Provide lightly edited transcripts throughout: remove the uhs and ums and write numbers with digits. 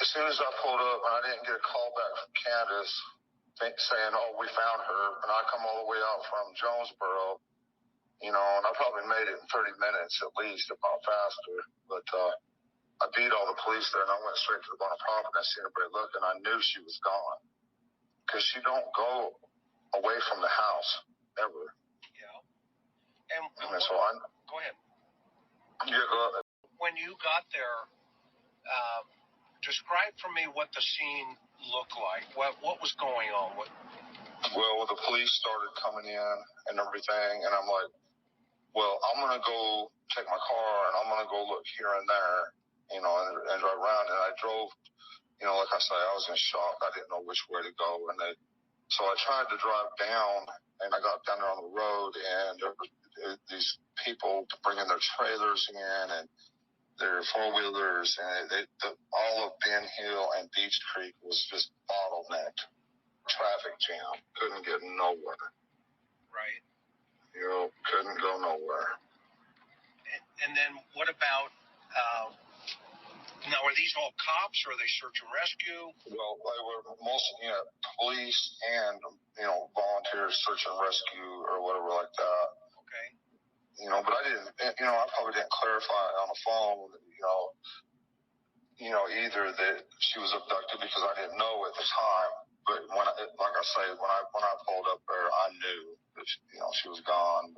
as soon as I pulled up, and I didn't get a call back from Candace saying, "Oh, we found her," and I come all the way out from Jonesboro, and I probably made it in 30 minutes at least, if not faster. But I beat all the police there, and I went straight to the bottom property. And I seen everybody look, and I knew she was gone because she don't go away from the house ever. Yeah. And so go ahead. Yeah, go ahead. When you got there, describe for me what the scene looked like. What was going on? Well, the police started coming in and everything, and I'm like, well, I'm going to go take my car, and I'm going to go look here and there, and drive around. And I drove, like I say, I was in shock. I didn't know which way to go. So I tried to drive down, and I got down there on the road, and there were these people bringing their trailers in and their four-wheelers, and all of Ben Hill and Beach Creek was just bottlenecked. Traffic jam. Couldn't get nowhere. Right. Couldn't go nowhere. And then what about, now are these all cops or are they search and rescue? Well, they were mostly, police and, volunteers, search and rescue or whatever like that. Okay. But I didn't, I probably didn't clarify on the phone, either that she was abducted because I didn't know at the time. But when I pulled up there, I knew that she was gone.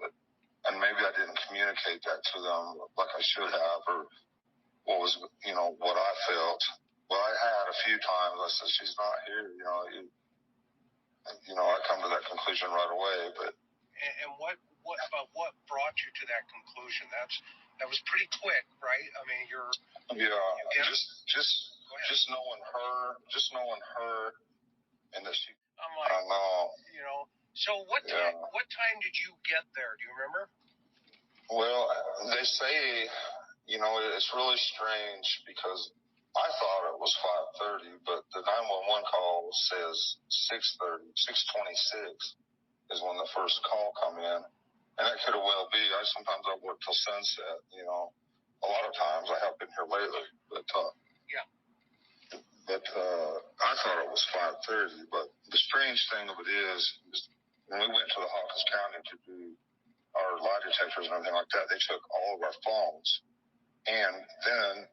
And maybe I didn't communicate that to them like I should have, or what was what I felt. Well, I had a few times. I said she's not here. I come to that conclusion right away. But what brought you to that conclusion? That was pretty quick, right? I mean, just knowing her. And that she, I'm like, I know. So what time did you get there? Do you remember? Well, they say, it's really strange because I thought it was 5:30, but the 911 call says 6:30, 6:26 is when the first call come in. And that could have well be. Sometimes I work till sunset, a lot of times I have been here lately, but, yeah. But I thought it was 5:30. But the strange thing of it is when we went to the Hawkins County to do our lie detectors and everything like that, they took all of our phones. And then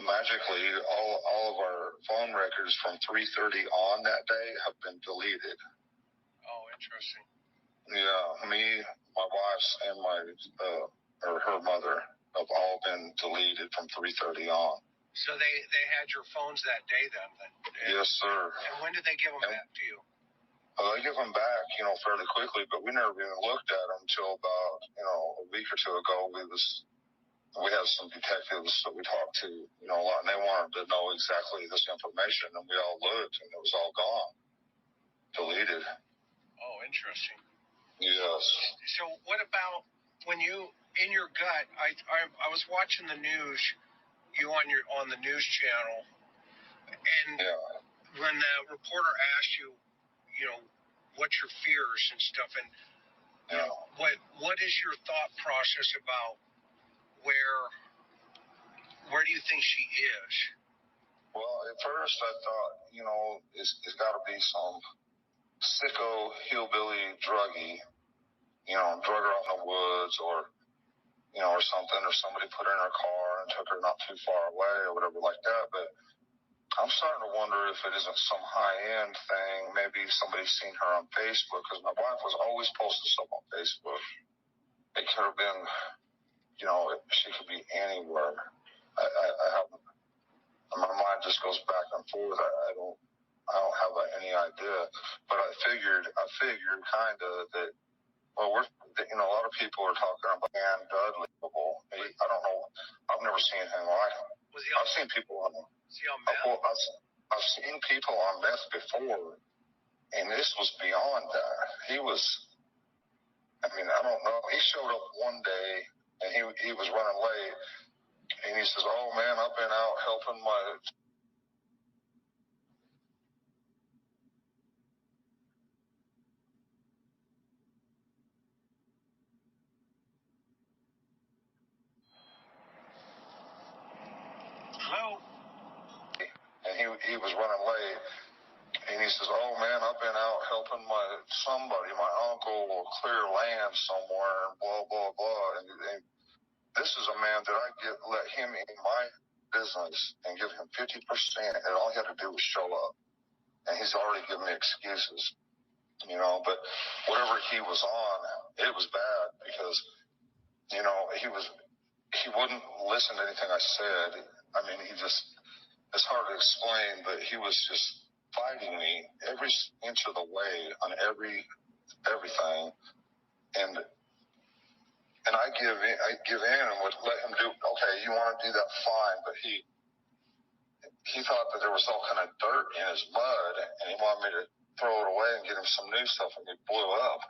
magically, all of our phone records from 3:30 on that day have been deleted. Oh, interesting. Yeah, me, my wife's, and her mother have all been deleted from 3:30 on. So they had your phones that day then? Yes, sir. And when did they give them back to you? They give them back, fairly quickly, but we never even looked at them until about, a week or two ago. We had some detectives that we talked to, a lot, and they wanted to know exactly this information, and we all looked, and it was all gone, deleted. Oh, interesting. Yes. So what about when you, in your gut, I was watching the news, on the news channel, and when the reporter asked you, what's your fears and stuff, and what is your thought process about where do you think she is? Well, at first I thought, it's got to be some sicko hillbilly druggie, drug her out in the woods or something, or somebody put her in her car and took her not too far away or whatever like that. But I'm starting to wonder if it isn't some high-end thing. Maybe somebody's seen her on Facebook, because my wife was always posting stuff on Facebook. It could have been, she could be anywhere. I haven't. My mind just goes back and forth. I don't have any idea. But I figured kind of that. Well, a lot of people are talking about Dan Dudley. I don't know. I've never seen him like him. I've seen people on meth. I've seen people on meth before, and this was beyond that. He was. I don't know. He showed up one day, and he was running late, and he says, "Oh man, I've been out helping my." Hello? he was running late. And he says, "Oh man, I've been out helping my uncle, clear land somewhere, and blah blah blah." And this is a man that I let him in my business and give him 50%, and all he had to do was show up. And he's already given me excuses, But whatever he was on, it was bad because, he wouldn't listen to anything I said. I mean, it's hard to explain, but he was just fighting me every inch of the way on everything. And I give in and would let him do, okay, you want to do that, fine. But he thought that there was all kind of dirt in his mud, and he wanted me to throw it away and get him some new stuff, and it blew up.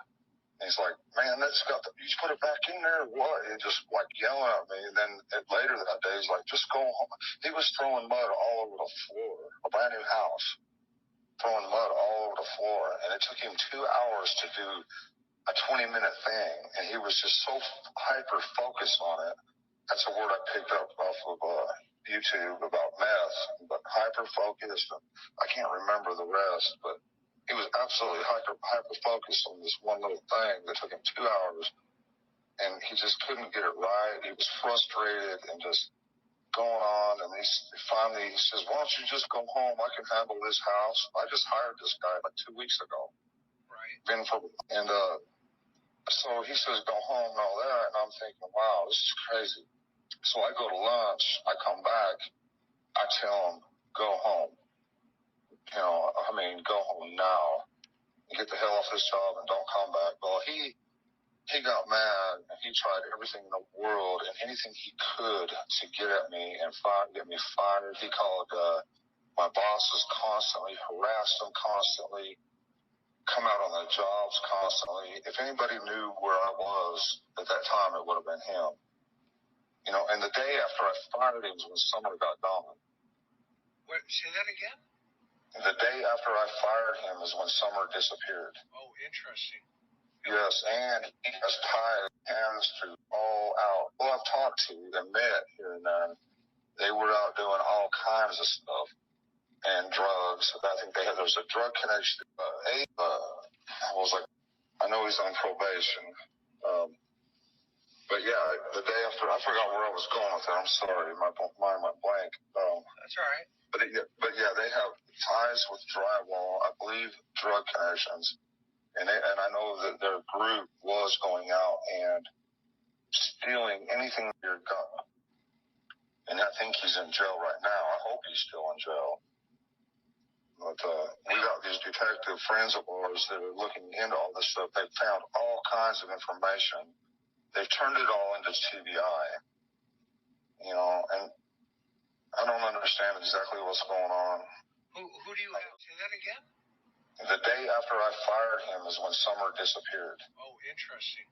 And he's like, "Man, you put it back in there, what?" And just like yelling at me. And then later that day, he's like, "Just go home." He was throwing mud all over the floor, a brand new house, throwing mud all over the floor. And it took him 2 hours to do a 20-minute thing. And he was just so hyper-focused on it. That's a word I picked up off of YouTube about meth, but hyper-focused. I can't remember the rest, but he was absolutely hyper-focused on this one little thing that took him 2 hours, and he just couldn't get it right. He was frustrated and just going on, and finally he says, "Why don't you just go home? I can handle this house. I just hired this guy like 2 weeks ago." Right. So he says, "Go home," and all that, and I'm thinking, wow, this is crazy. So I go to lunch, I come back, I tell him, "Go home. Go home now. Get the hell off this job and don't come back." Well, he got mad, and he tried everything in the world and anything he could to get at me and get me fired. He called my bosses constantly, harassed them constantly, come out on the jobs constantly. If anybody knew where I was at that time, it would have been him. And the day after I fired him was when Summer got gone. Wait, say that again? The day after I fired him is when Summer disappeared. Oh, interesting. Yes, and he has tied hands to all out. Well, I've talked to and met here and there. They were out doing all kinds of stuff and drugs. I think there was a drug connection. I was like, I know he's on probation. But yeah, the day after, I forgot where I was going with it. I'm sorry, my mind went blank. That's all right. But yeah, they have ties with drywall, I believe drug connections. And I know that their group was going out and stealing anything in your gun. And I think he's in jail right now. I hope he's still in jail. But we got these detective friends of ours that are looking into all this stuff. They've found all kinds of information. They've turned it all into TBI. And I don't understand exactly what's going on. Who do you have? Say that again? The day after I fired him is when Summer disappeared. Oh, interesting.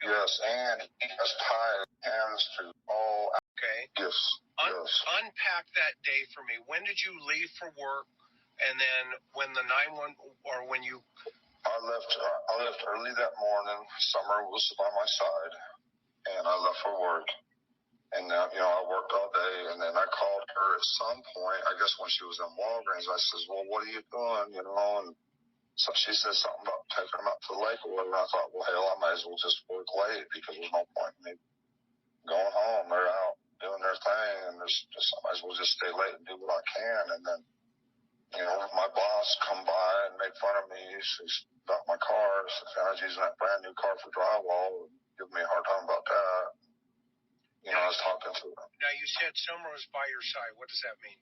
Yes, and he has tied hands to all. Okay. Yes. Unpack that day for me. When did you leave for work? And then when the 911 or when you... I left early that morning. Summer was by my side, and I left for work. And, I worked all day, and then I called her at some point, I guess when she was in Walgreens. I says, "Well, what are you doing?" And so she said something about taking them out to the lake or whatever. And I thought, well, hell, I might as well just work late because there's no point in me going home. They're out doing their thing, and I might as well just stay late and do what I can. And then, my boss come by and make fun of me. She's about my car. I was using that brand new car for drywall, and giving me a hard time about that. I was talking to her. Now, you said Summer was by your side. What does that mean?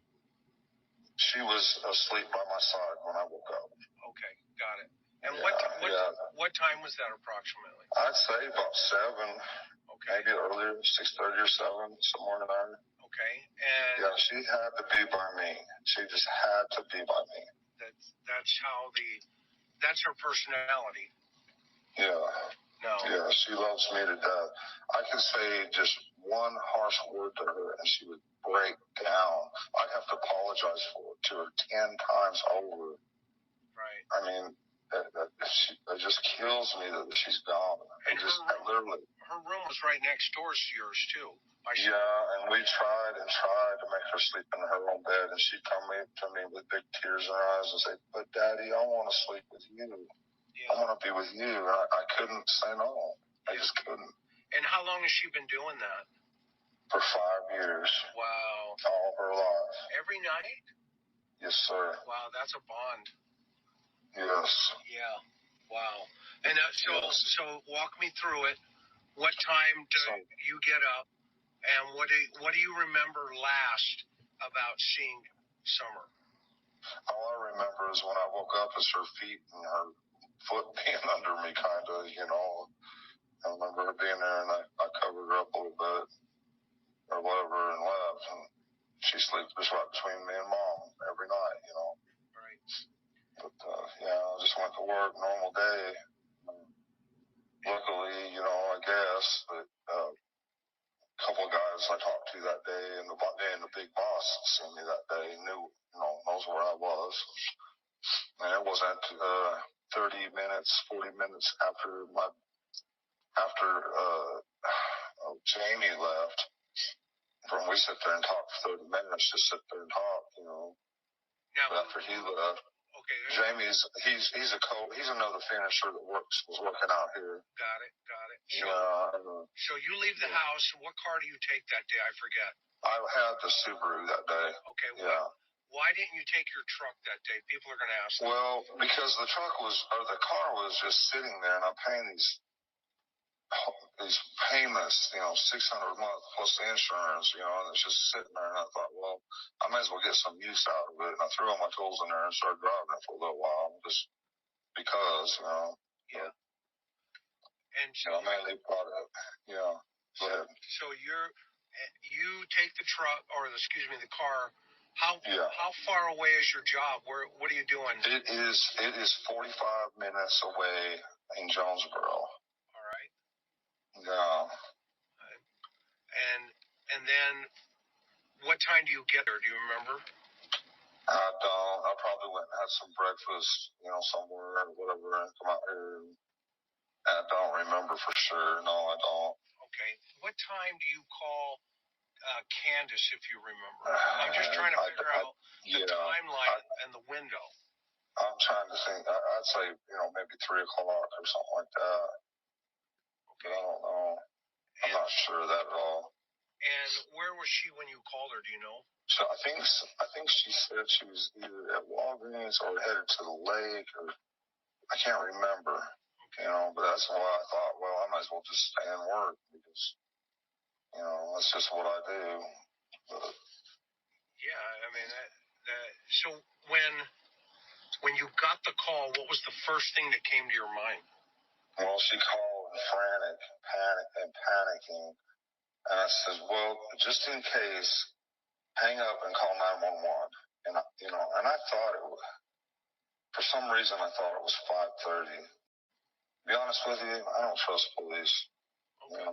She was asleep by my side when I woke up. Okay, got it. And what time was that approximately? I'd say about 7. Okay. Maybe earlier, 6:30 or 7, somewhere in there. Okay, and... Yeah, she had to be by me. She just had to be by me. That's her personality. Yeah. No. Yeah, she loves me to death. I could say just one harsh word to her, and she would break down. I'd have to apologize to her 10 times over. Right. I mean, it just kills me that she's gone. And her room was right next door to yours, too. Yeah, and we tried to make her sleep in her own bed, and she'd come to me with big tears in her eyes and say, "But Daddy, I want to sleep with you. Yeah. I want to be with you." And I couldn't say no. I just couldn't. And how long has she been doing that? For 5 years. Wow. All her life. Every night? Yes, sir. Wow, that's a bond. Yes. Yeah. Wow. And so walk me through it. What time do you get up? And what do you remember last about seeing Summer? All I remember is when I woke up is her feet and her foot being under me, kind of, you know. I remember her being there, and I covered her up a little bit or whatever and left. And she sleeps just right between me and Mom every night, you know. Right. But, yeah, I just went to work, normal day. Luckily, you know, I guess that couple of guys I talked to that day, and the big boss seen me that day, knows where I was. And it wasn't 30 minutes, 40 minutes after Jamie left. From we sit there and talk for 30 minutes, just sit there and talk, you know. Now, but after he left, okay, Jamie's he's another finisher that was working out here. Got it. So you leave the house. What car do you take that day? I forget. I had the Subaru that day. Okay. Yeah. Why didn't you take your truck that day? People are going to ask. Well, because the car was just sitting there, and I'm paying these payments, you know, $600 a month plus the insurance, you know, and it's just sitting there. And I thought, well, I may as well get some use out of it. And I threw all my tools in there and started driving it for a little while, just because, you know. Yeah. And so I mainly bought it. Yeah. Go ahead. So you take the truck, or the car. How far away is your job? What are you doing? It is 45 minutes away in Jonesboro. All right. Yeah. And then what time do you get there? Do you remember? I don't. I probably went and had some breakfast, you know, somewhere or whatever, and come out here. I don't remember for sure. No, I don't. Okay. What time do you call Candace, if you remember? I'm just trying to figure out the timeline and the window. I'm trying to think. I'd say, you know, maybe 3 o'clock or something like that. Okay. But I don't know. I'm not sure of that at all. And where was she when you called her? Do you know? So I think she said she was either at Walgreens or headed to the lake, or I can't remember. Okay. You know, but that's why I thought, well, I might as well just stay and work because, you know, that's just what I do. But, yeah, I mean so when you got the call, what was the first thing that came to your mind? Well, she called panicking, and I said, well, just in case, hang up and call 911. And I thought for some reason I thought it was 5:30. To be honest with you, I don't trust police. Okay.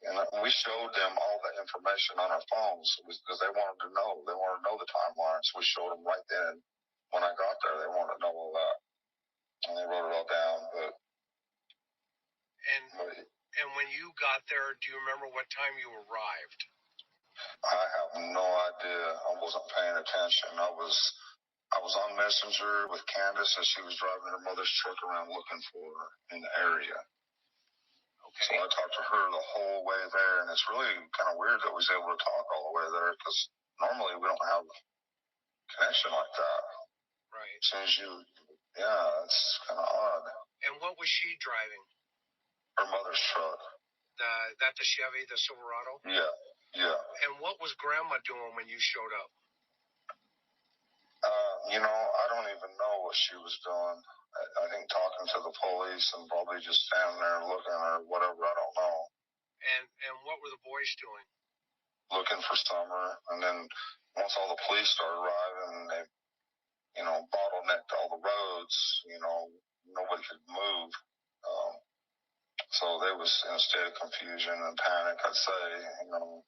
And we showed them all the information on our phones because they wanted to know. They wanted to know the timeline, so we showed them right then. When I got there, they wanted to know all that, and they wrote it all down. And when you got there, do you remember what time you arrived? I have no idea. I wasn't paying attention. I was on Messenger with Candace as she was driving her mother's truck around looking for her in the area. Okay. So I talked to her the whole way there, and it's really kind of weird that we was able to talk all the way there because normally we don't have connection like that. Right. As soon as it's kind of odd. And what was she driving? Her mother's truck. The Chevy, the Silverado? Yeah. And what was Grandma doing when you showed up? You know, I don't even know what she was doing. I think talking to the police and probably just standing there looking or whatever. I don't know. And what were the boys doing? Looking for Summer. And then once all the police started arriving, they, you know, bottlenecked all the roads. You know, nobody could move. So they was in a state of confusion and panic, I'd say. You know,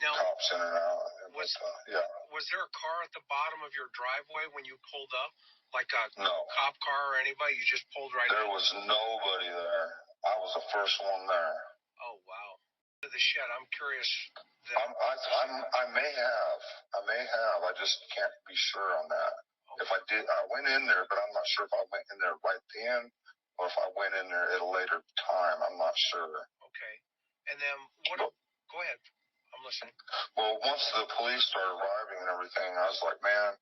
now, cops in and out. Was there a car at the bottom of your driveway when you pulled up? Like a No. Cop car or anybody? You just pulled right There up? was nobody there. I was the first one there. Oh, wow. To the shed, I'm curious. I may have. I just can't be sure on that. Okay. If I did, I went in there, but I'm not sure if I went in there right then or if I went in there at a later time. I'm not sure. Okay. And then go ahead. I'm listening. Well, once the police started arriving and everything, I was like, man,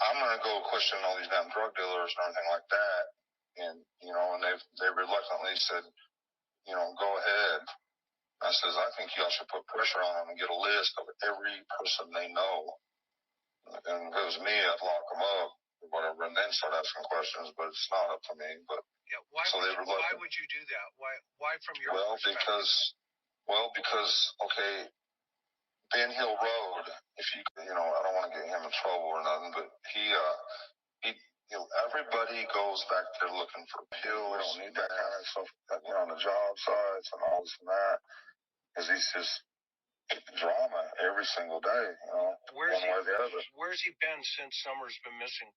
I'm going to go question all these damn drug dealers and everything like that. And, and they reluctantly said, go ahead. I says, I think y'all should put pressure on them and get a list of every person they know. And if it was me, I'd lock them up or whatever and then start asking questions, but it's not up to me. But yeah, why would you do that? Why from your perspective? Because, okay, Ben Hill Road, if you I don't want to get him in trouble or nothing, but everybody goes back there looking for pills. We don't need that kind of stuff on the job sites and all this and that, because he's just drama every single day, one way or the other. Where's he been since Summer's been missing?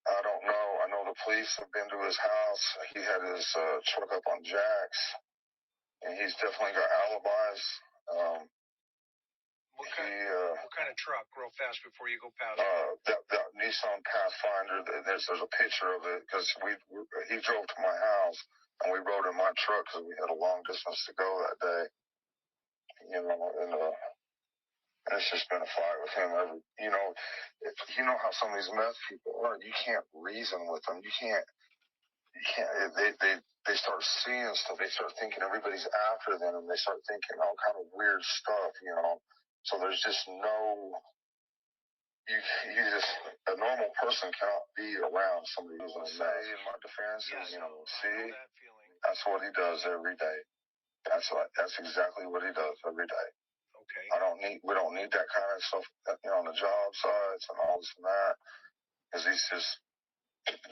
I don't know. I know the police have been to his house. He had his truck up on jacks, and he's definitely got alibis. What kind of truck, real fast before you go past? That Nissan Pathfinder. There's a picture of it because he drove to my house and we rode in my truck because we had a long distance to go that day. And it's just been a fight with him. You know how some of these meth people are. You can't reason with them. You can't. They start seeing stuff. They start thinking everybody's after them, and they start thinking all kind of weird stuff. So there's just no, a normal person cannot be around somebody who's going to say, in my defense, yes, see, that feeling. That's what he does every day. That's exactly what he does every day. Okay. We don't need that kind of stuff, on the job sites and all this and that, because he's just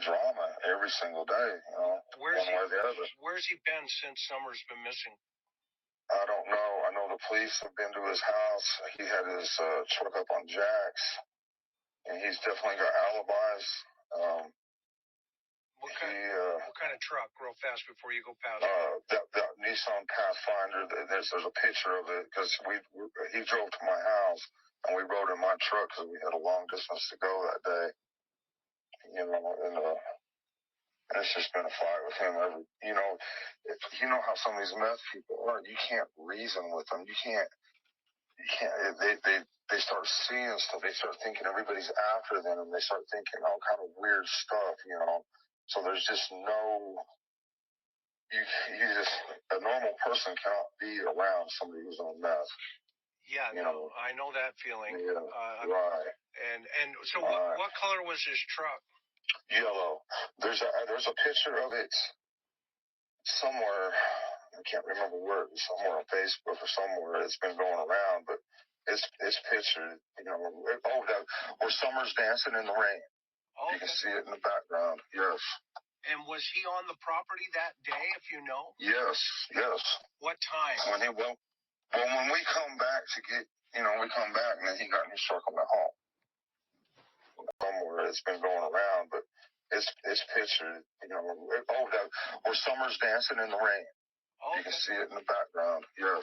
drama every single day, one way or the other. Where's he been since Summer's been missing? I don't know. I know the police have been to his house. He had his truck up on jacks, and he's definitely got alibis. What kind of truck, real fast before you go past? That Nissan Pathfinder. There's a picture of it because he drove to my house and we rode in my truck because we had a long distance to go that day. And it's just been a fight with him. You know how some of these meth people are. You can't reason with them. You can't. They start seeing stuff. They start thinking everybody's after them, and they start thinking all kind of weird stuff. So there's just no. A normal person cannot be around somebody who's on meth. Yeah, I know that feeling. Yeah, right. And so what color was his truck? Yellow. There's a picture of it somewhere. I can't remember where. Somewhere on Facebook or somewhere. It's been going around, but it's pictured. Where Summer's dancing in the rain. Okay. You can see it in the background. Yes. And was he on the property that day? If you know. Yes. What time? When we come back to get, we come back and then he got in his truck and went home. Somewhere it's been going around, but it's pictured. Where Summer's dancing in the rain. Okay. You can see it in the background. Yes.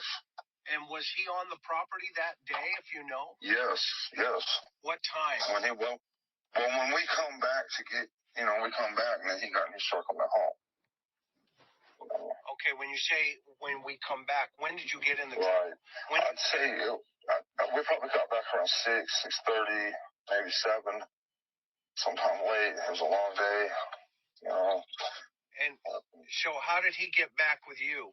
And was he on the property that day? If you know. Yes. What time? When we come back to get, we come back and then he got in his truck and went home. Okay, when you say when we come back, when did you get in the truck? Right. I'd say we probably got back around 6:30, maybe 7. Sometime late. It was a long day, And so how did he get back with you?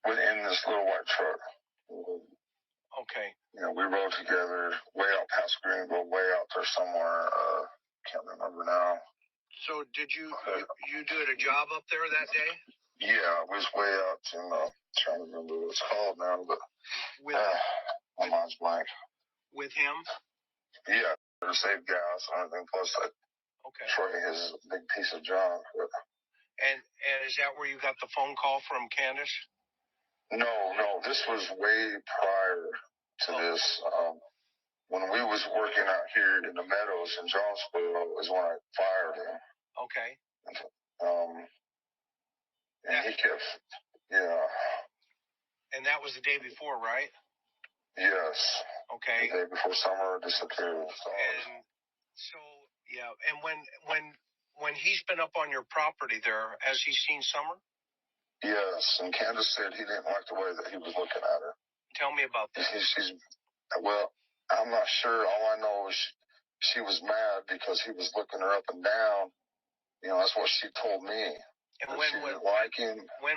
Within this little white truck. Okay. We rode together way out past Greenville, way out there somewhere. Can't remember now. So did you do a job up there that day? Yeah, it was way out in trying to remember what it's called now, but my mind's blank. With him? Yeah, to save gas and everything. Plus, that truck is a big piece of junk. But... And is that where you got the phone call from Candace? No, this was way prior to this. when we was working out here in the meadows in Jonesboro is when I fired him. Okay. And he kept, yeah. And that was the day before, right? Yes. Okay. The day before Summer disappeared. And so, yeah. And when he's been up on your property there, has he seen Summer? Yes. And Candace said he didn't like the way that he was looking at her. Tell me about that. Well, I'm not sure. All I know is she was mad because he was looking her up and down. You know, that's what she told me. And when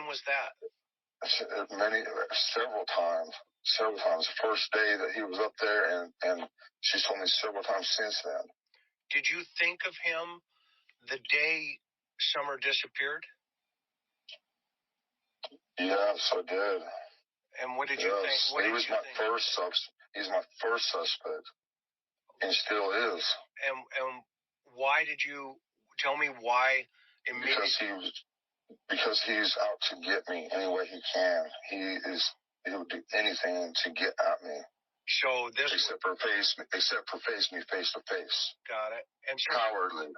was that? Several times. The first day that he was up there, and she's told me several times since then. Did you think of him the day Summer disappeared? Yes, I did. And what did you think? He's my first suspect, and still is. And why did you tell me why immediately? Because he's out to get me any way he can. He would do anything to get at me. So except for face me face to face. Got it. And so, cowardly.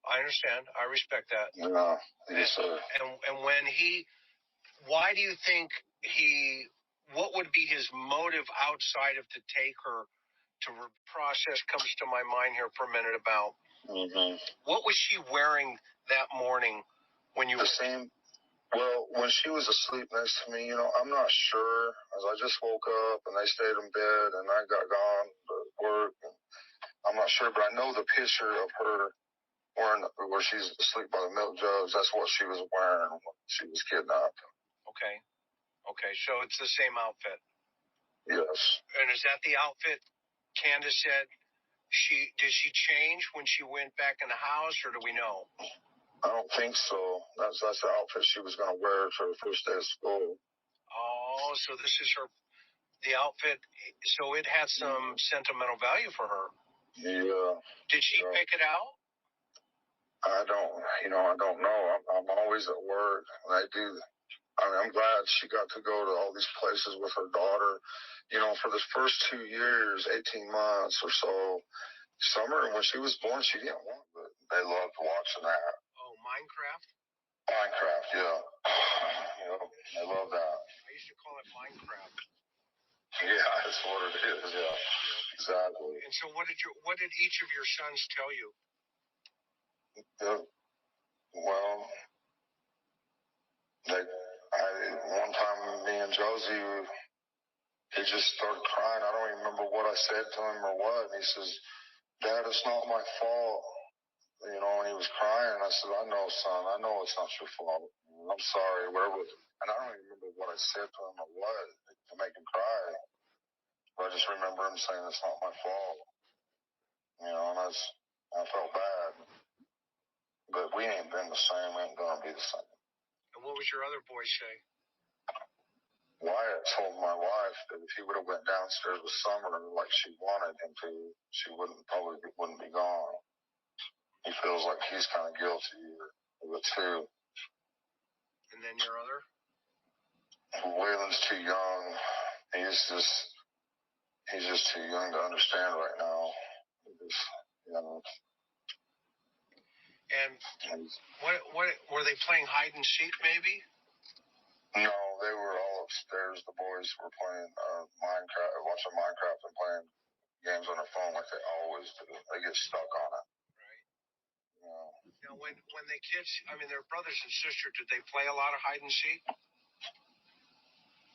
I understand. I respect that. Yeah. Yes, sir. And when why do you think what would be his motive outside of to take her to process comes to my mind here for a minute about. Mm-hmm. What was she wearing that morning when you Well, when she was asleep next to me, I'm not sure. As I just woke up and they stayed in bed and I got gone to work. I'm not sure, but I know the picture of her wearing where she's asleep by the milk jugs. That's what she was wearing when she was kidnapped. Okay, so it's the same outfit. Yes. And is that the outfit Candace said did she change when she went back in the house, or do we know? I don't think so. That's the outfit she was going to wear for her first day of school. Oh, so this is the outfit. So it had some sentimental value for her. Yeah. Did she pick it out? I don't know. I'm always at work, and I'm glad she got to go to all these places with her daughter. For the first 2 years, 18 months or so, Summer, when she was born, she didn't want it. They loved watching that. Oh, Minecraft? Minecraft, yeah. I love that. I used to call it Minecraft. Yeah, that's what it is, yeah. Exactly. And so what did each of your sons tell you? Well, one time me and Josie, he just started crying. I don't even remember what I said to him or what. And he says, "Dad, it's not my fault." And he was crying. I said, "I know, son. I know it's not your fault. I'm sorry, whatever." And I don't even remember what I said to him or what to make him cry. But I just remember him saying, "It's not my fault." And I felt bad. But we ain't been the same. We ain't gonna be the same. And what was your other boy say? Wyatt told my wife that if he would have went downstairs with Summer like she wanted him to, she probably wouldn't be gone. He feels like he's kind of guilty of it too. And then your other? Waylon's too young. He's just too young to understand right now. And what were they playing hide and seek maybe? No, they were all upstairs. The boys were playing Minecraft, watching Minecraft and playing games on their phone like they always do. They get stuck on it. Right. Yeah. Now, when the kids, their brothers and sisters, did they play a lot of hide and seek?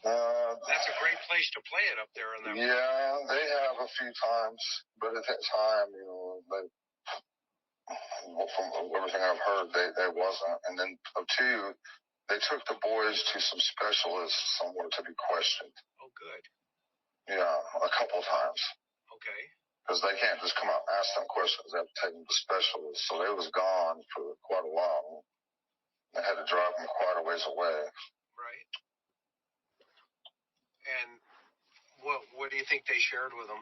That's a great place to play it up there in that. Yeah, they have a few times, but at that time, from everything I've heard, they wasn't. And then two, they took the boys to some specialists somewhere to be questioned. Oh, good. Yeah, a couple times. Okay. Because they can't just come out and ask them questions. They have to take them to specialists. So they was gone for quite a while. They had to drive them quite a ways away. Right. And what do you think they shared with them?